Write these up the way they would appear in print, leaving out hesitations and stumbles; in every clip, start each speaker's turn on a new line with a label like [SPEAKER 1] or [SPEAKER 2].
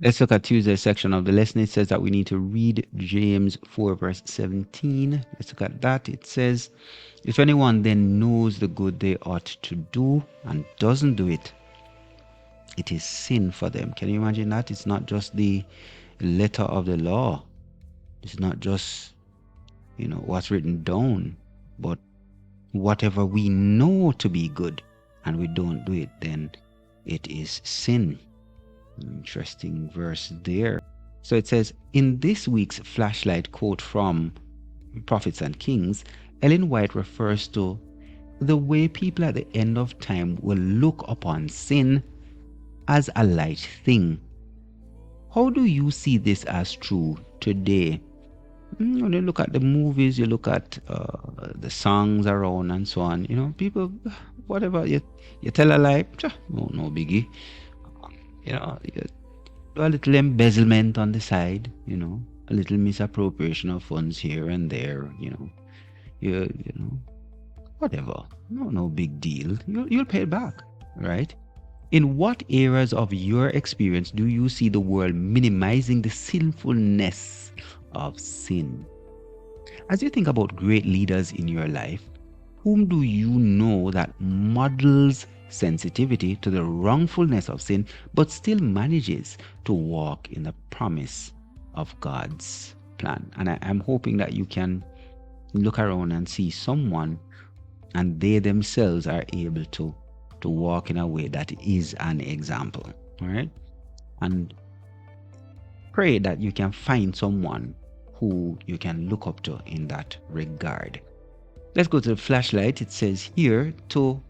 [SPEAKER 1] Let's look at Tuesday's section of the lesson. It says that we need to read James 4, verse 17. Let's look at that. It says, if anyone then knows the good they ought to do and doesn't do it, it is sin for them. Can you imagine that? It's not just the letter of the law. It's not just, what's written down, but whatever we know to be good and we don't do it, then it is sin. Interesting verse there. So it says, in this week's flashlight quote from Prophets and Kings, Ellen White refers to the way people at the end of time will look upon sin as a light thing. How do you see this as true today? When you look at the movies, you look at the songs around and so on, people, whatever, you tell a lie, no biggie. You do a little embezzlement on the side, a little misappropriation of funds here and there, whatever. No big deal. You'll pay it back, right? In what areas of your experience do you see the world minimizing the sinfulness of sin? As you think about great leaders in your life, whom do you know that models sensitivity to the wrongfulness of sin, but still manages to walk in the promise of God's plan? And I'm hoping that you can look around and see someone and they themselves are able to walk in a way that is an example. All right? And pray that you can find someone who you can look up to in that regard. Let's go to the flashlight. It says here, to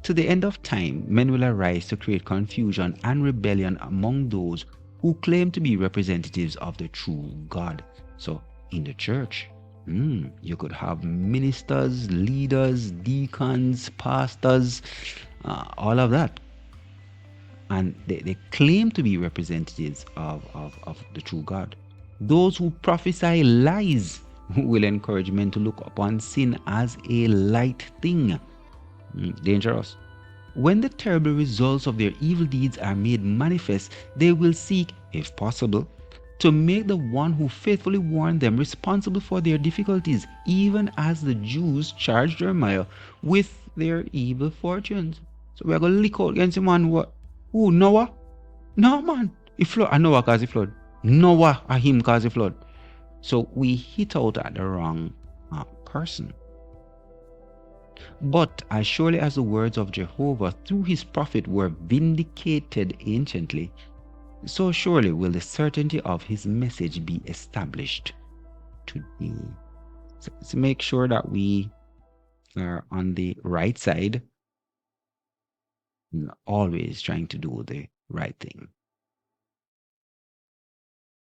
[SPEAKER 1] the end of time, men will arise to create confusion and rebellion among those who claim to be representatives of the true God. So in the church, you could have ministers, leaders, deacons, pastors, all of that. And they claim to be representatives of the true God. Those who prophesy lies will encourage men to look upon sin as a light thing. Dangerous. When the terrible results of their evil deeds are made manifest, they will seek, if possible, to make the one who faithfully warned them responsible for their difficulties, even as the Jews charged Jeremiah with their evil fortunes. So we are going to lick out against the man who Noah? No, man. He flood. And Noah caused the flood. Noah and him caused the flood. So we hit out at the wrong person. But as surely as the words of Jehovah through his prophet were vindicated anciently, so surely will the certainty of his message be established today. So make sure that we are on the right side, always trying to do the right thing.